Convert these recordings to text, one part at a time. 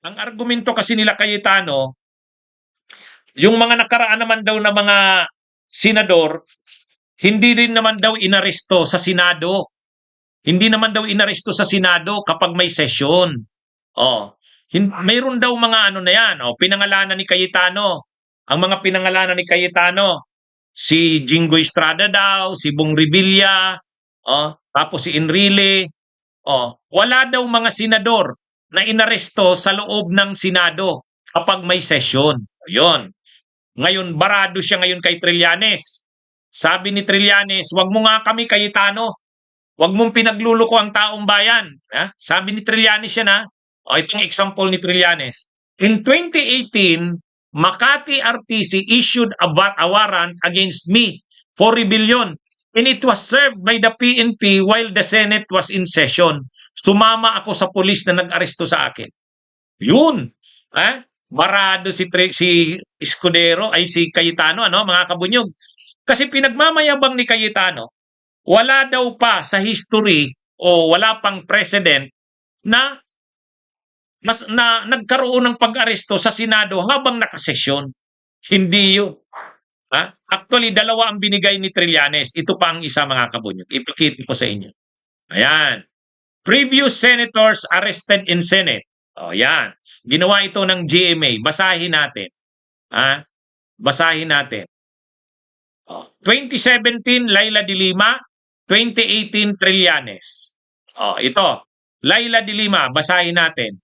Ang argumento kasi nila Cayetano, yung mga nakaraan naman daw na mga senador, hindi rin naman daw inaresto sa Senado. Hindi naman daw inaresto sa Senado kapag may sesyon. Oh, mayroon daw mga ano na yan, pinangalanan ni Cayetano. Ang mga pinangalanan ni Cayetano, si Jinggoy Estrada daw, si Bong Revilla, tapos si Enrile. Wala daw mga senador na inaresto sa loob ng Senado kapag may sesyon. Ayun. Ngayon, barado siya ngayon kay Trillanes. Sabi ni Trillanes, wag mo nga kami Cayetano. Wag mong pinagluluko ang taong bayan. Sabi ni Trillanes yan ha. Itong example ni Trillanes. In 2018, Makati RTC issued a warrant against me for rebellion and it was served by the PNP while the Senate was in session. Sumama ako sa pulis na nag-aresto sa akin. Yun. Barado si Escudero ay si Cayetano, mga kabunyog. Kasi pinagmamayabang ni Cayetano, wala daw pa sa history o wala pang precedent na nagkaroon ng pag-aresto sa Senado habang nakasesyon. Hindi yun. Actually, dalawa ang binigay ni Trillanes. Ito pa ang isa, mga kabunyog. Ipakita ko sa inyo. Ayan. Previous senators arrested in Senate. Yan. Ginawa ito ng GMA. Basahin natin. Basahin natin. 2017, Laila de Lima. 2018, Trillanes. Ito. Laila de Lima, basahin natin.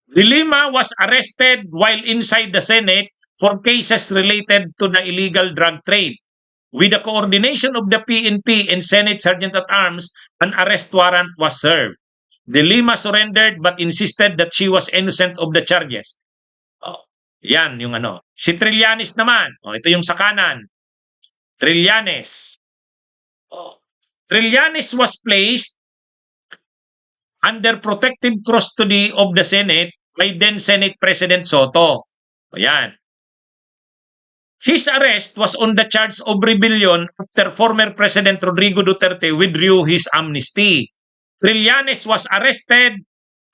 De Lima was arrested while inside the Senate for cases related to the illegal drug trade. With the coordination of the PNP and Senate Sergeant-at-Arms, an arrest warrant was served. De Lima surrendered but insisted that she was innocent of the charges. Yan yung ano. Si Trillanes naman. Ito yung sa kanan. Trillanes. Trillanes was placed under protective custody of the Senate by then Senate President Soto. Ayan. His arrest was on the charge of rebellion after former President Rodrigo Duterte withdrew his amnesty. Trillanes was arrested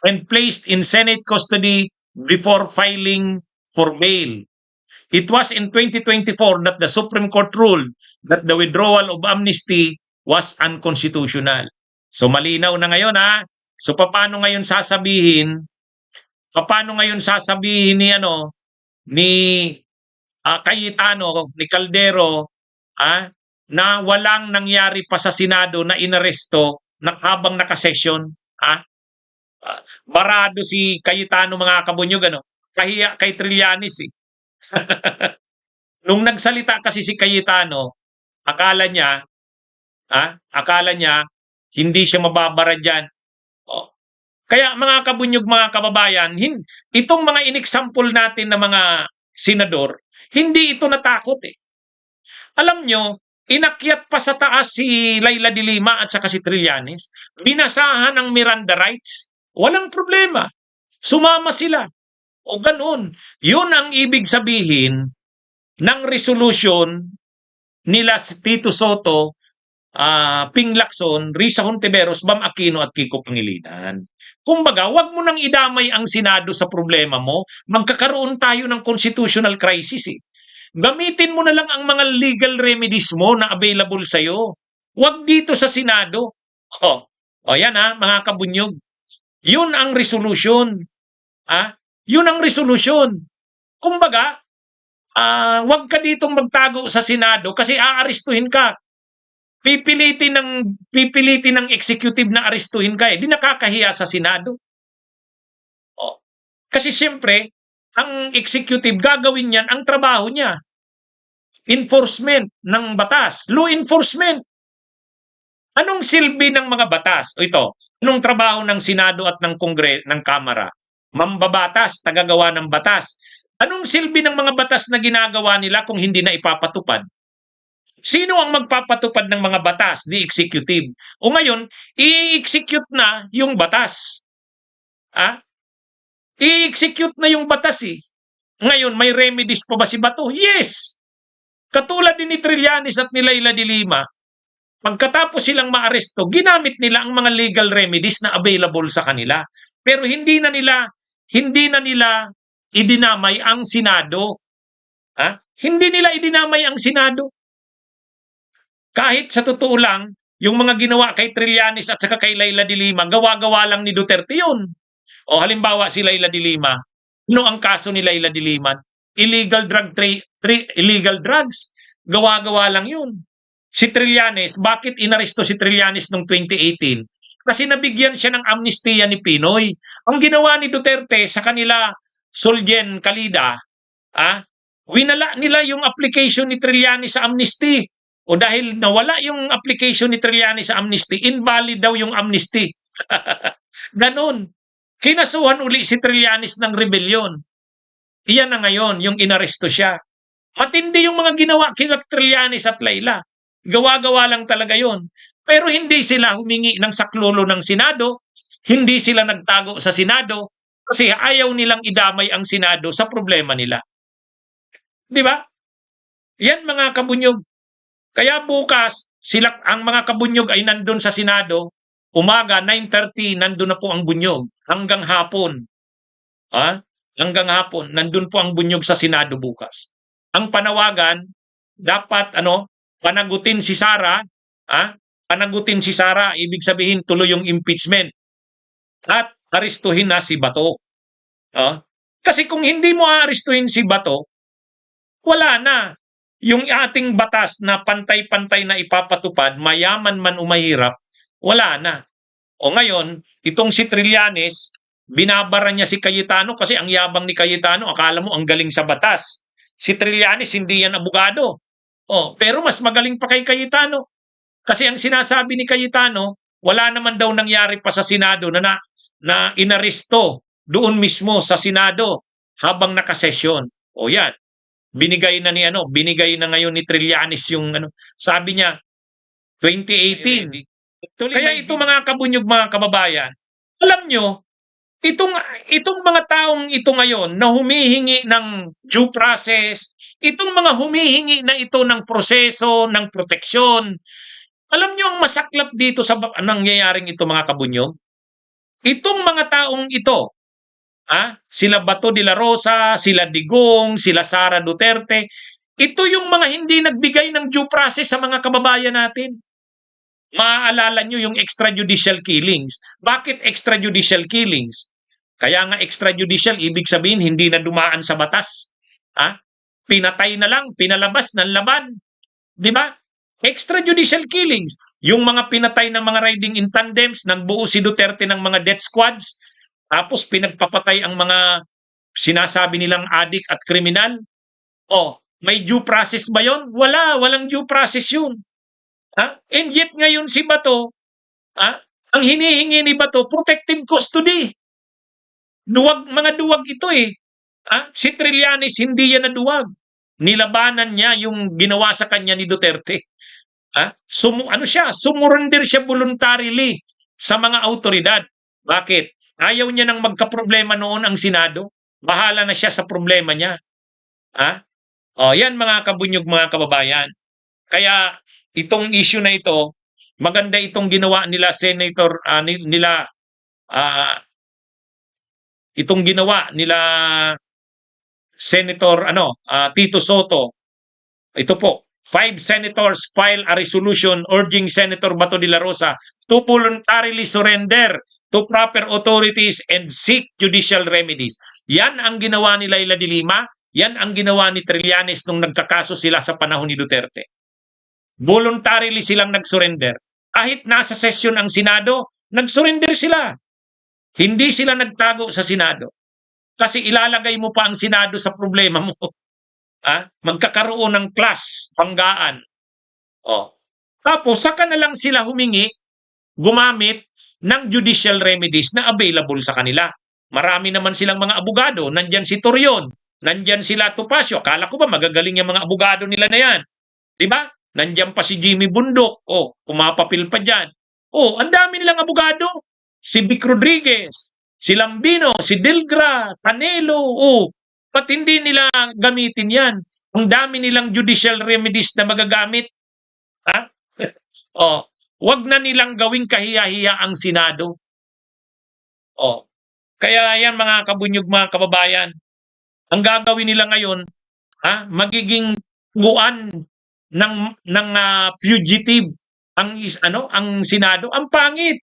and placed in Senate custody before filing for bail. It was in 2024 that the Supreme Court ruled that the withdrawal of amnesty was unconstitutional. So malinaw na ngayon So paano ngayon sasabihin ni Cayetano, ni Caldero, na walang nangyari pa sa Senado na inaresto habang nakasesyon? Barado si Cayetano, mga kabunyog, kahiya kay Trillanes Nung nagsalita kasi si Cayetano, akala niya hindi siya mababara dyan. Kaya mga kabunyog, mga kababayan, itong mga inexample natin na mga senador, hindi ito natakot Alam nyo, inakyat pa sa taas si Laila de Lima at saka si Trillanes, binasahan ang Miranda rights, walang problema. Sumama sila. O ganun. Yun ang ibig sabihin ng resolution nila Tito Soto, Ping Lacson, Risa Hontiveros, Bam Aquino at Kiko Pangilinan. Kumbaga, wag mo nang idamay ang Senado sa problema mo. Magkakaroon tayo ng constitutional crisis Gamitin mo na lang ang mga legal remedies mo na available sa'yo. Wag dito sa Senado. Yan mga kabunyog. Yun ang resolution. Yun ang resolution. Kumbaga, wag ka ditong magtago sa Senado kasi aarestuhin ka. Pipilitin ng executive na arestuhin ka Di nakakahiya sa Senado. Kasi siyempre, ang executive gagawin niyan ang trabaho niya. Enforcement ng batas, law enforcement. Anong silbi ng mga batas? Ito, anong trabaho ng Senado at ng ng Kamara? Mambabatas, tagagawa ng batas. Anong silbi ng mga batas na ginagawa nila kung hindi na ipapatupad? Sino ang magpapatupad ng mga batas? The executive. O ngayon, i-execute na yung batas. I-execute na yung batas Ngayon, may remedies pa ba si Bato? Yes! Katulad din ni Trillanes at ni Laila de Lima, pagkatapos silang maaresto, ginamit nila ang mga legal remedies na available sa kanila. Pero hindi na nila hindi na nila idinamay ang Senado. Hindi nila idinamay ang Senado. Kahit sa totoo lang, yung mga ginawa kay Trillanes at saka kay Leila de Lima, gawa-gawa lang ni Duterte yun. O halimbawa si Leila de Lima, ano ang kaso ni Leila de Lima? Illegal drugs. Gawa-gawa lang yun. Si Trillanes, bakit inaresto si Trillanes noong 2018? Kasi nabigyan siya ng amnestiya ni Pinoy. Ang ginawa ni Duterte sa kanila, Soljen Calida, winala nila yung application ni Trillanes sa amnesty. O dahil nawala yung application ni Trillanes sa amnesty, invalid daw yung amnesty. Ganon. Kinasuhan uli si Trillanes ng rebellion. Iyan na ngayon, yung inaresto siya. Matindi yung mga ginawa kila Trillanes at Leila. Gawa-gawa lang talaga yon. Pero hindi sila humingi ng saklolo ng Senado, hindi sila nagtago sa Senado, kasi ayaw nilang idamay ang Senado sa problema nila. Di ba? Yan mga kabunyog. Kaya bukas, ang mga kabunyog ay nandun sa Senado, umaga, 9:30, nandun na po ang bunyog. Hanggang hapon. Hanggang hapon, nandun po ang bunyog sa Senado bukas. Ang panawagan, dapat panagutin si Sara, panagutin si Sara, ibig sabihin tuloy yung impeachment. At arestuhin na si Bato. Kasi kung hindi mo aarestuhin si Bato, wala na. Yung ating batas na pantay-pantay na ipapatupad, mayaman man o mahirap, wala na. O ngayon, itong si Trillanes, binabara niya si Cayetano kasi ang yabang ni Cayetano, akala mo ang galing sa batas. Si Trillanes, hindi yan abogado. Pero mas magaling pa kay Cayetano. Kasi ang sinasabi ni Cayetano, wala naman daw nangyari pa sa Senado na inaresto doon mismo sa Senado habang nakasesyon. O yan. Binigay na ngayon ni Trillanes yung sabi niya 2018. Kaya ito mga kabunyog, mga kababayan, alam nyo, itong mga taong ito ngayon na humihingi ng due process, itong mga humihingi na ito ng proseso, ng proteksyon, alam nyo ang masaklap dito sa nangyayaring ito mga kabunyog? Itong mga taong ito, sila Bato de la Rosa, sila Digong, sila Sara Duterte, ito yung mga hindi nagbigay ng due process sa mga kababayan natin. Maaalala nyo yung extrajudicial killings. Bakit extrajudicial killings? Kaya nga extrajudicial, ibig sabihin hindi na dumaan sa batas. Pinatay na lang, pinalabas ng laban. Di ba? Extrajudicial killings. Yung mga pinatay ng mga riding in tandems, nagbuo si Duterte ng mga death squads, tapos pinagpapatay ang mga sinasabi nilang adik at kriminal. May due process ba yon? Walang due process yun. And yet ngayon si Bato, ang hinihingi ni Bato, protective custody. Mga duwag ito eh. Si Trillanes, hindi yan naduwag. Nilabanan niya yung ginawa sa kanya ni Duterte. Sumurrender siya voluntarily sa mga autoridad. Bakit? Ayaw niya nang magkaproblema noon ang Senado. Bahala na siya sa problema niya. Yan mga kabunyog, mga kababayan. Kaya itong issue na ito, maganda itong ginawa nila Senator, itong ginawa nila Senator Tito Soto. Ito po, 5 senators file a resolution urging Senator Bato de la Rosa to voluntarily surrender to proper authorities and seek judicial remedies. Yan ang ginawa ni Leila de Lima, yan ang ginawa ni Trillanes nung nagkakaso sila sa panahon ni Duterte. Voluntarily silang nag-surrender. Kahit nasa session ang Senado, nag-surrender sila. Hindi sila nagtago sa Senado. Kasi ilalagay mo pa ang Senado sa problema mo. Magkakaroon ng clash, panggaan. Tapos, saka na lang sila humingi, gumamit ng judicial remedies na available sa kanila. Marami naman silang mga abogado. Nandyan si Torion, nandyan sila Topacio. Akala ko ba magagaling yung mga abogado nila na yan? Diba? Nandyan pa si Jimmy Bundok. Pumapapil pa dyan. Ang dami nilang abogado. Si Vic Rodriguez, si Lambino, si Delgra, Canelo. Ba't hindi nila gamitin yan? Ang dami nilang judicial remedies na magagamit. Wag na nilang gawing kahiya-hiya ang Senado. Kaya yan mga kabunyog, mga kababayan, ang gagawin nila ngayon, magiging nguan ng fugitive ang Senado. Ang pangit.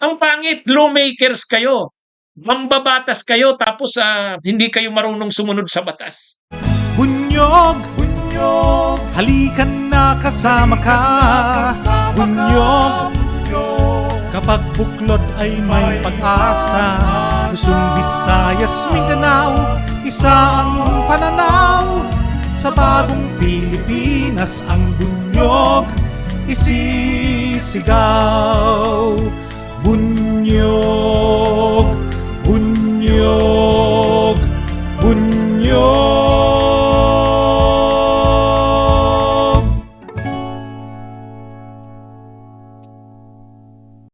Ang pangit, lawmakers kayo. Mambabatas kayo tapos hindi kayo marunong sumunod sa batas. Bunyog, bunyog, halikan na kasama ka. Bunyog, kapag buklod ay may pag-asa. Luzon, Visayas, Mindanao, isa ang pananaw. Sa bagong Pilipinas ang bunyog isisigaw. Bunyog, bunyog.